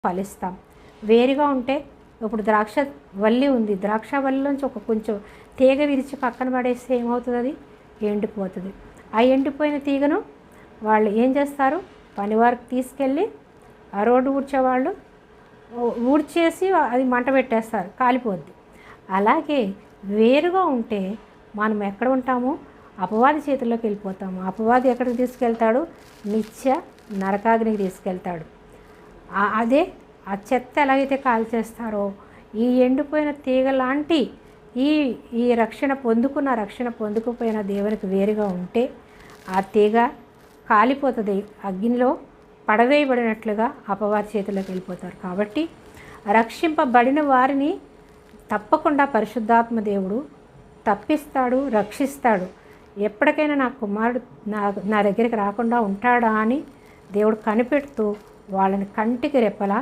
ఫలిస్తాం. వేరుగా ఉంటే ఇప్పుడు ద్రాక్ష వల్లి ఉంది. ద్రాక్ష వల్లిలోంచి ఒక కొంచెం తీగ విరిచి పక్కన పడేస్తే ఏమవుతుంది? అది ఎండిపోతుంది. ఆ ఎండిపోయిన తీగను వాళ్ళు ఏం చేస్తారు? పనివారికి తీసుకెళ్ళి ఆ రోడ్డు ఊడ్చేవాళ్ళు ఊడ్చేసి అది మంట పెట్టేస్తారు, కాలిపోద్ది. అలాగే వేరుగా ఉంటే మనం ఎక్కడ ఉంటామో అపవాది చేతుల్లోకి వెళ్ళిపోతాము. అపవాది ఎక్కడికి తీసుకెళ్తాడు? నిత్య నరకాగ్నికి తీసుకెళ్తాడు. అదే ఆ చెత్త ఎలాగైతే కాల్చేస్తారో ఈ ఎండిపోయిన తీగ లాంటి ఈ రక్షణ పొందుకుపోయిన దేవునికి వేరుగా ఉంటే ఆ తీగ కాలిపోతుంది, అగ్నిలో పడవేయబడినట్లుగా అపవాది చేతుల్లోకి వెళ్ళిపోతారు. కాబట్టి రక్షింపబడిన వారిని తప్పకుండా పరిశుద్ధాత్మ దేవుడు తప్పిస్తాడు, రక్షిస్తాడు. ఎప్పటికైనా నా కుమారుడు నా దగ్గరికి రాకుండా ఉంటాడా అని దేవుడు కనిపెడుతూ వాళ్ళని కంటికి రెప్పలా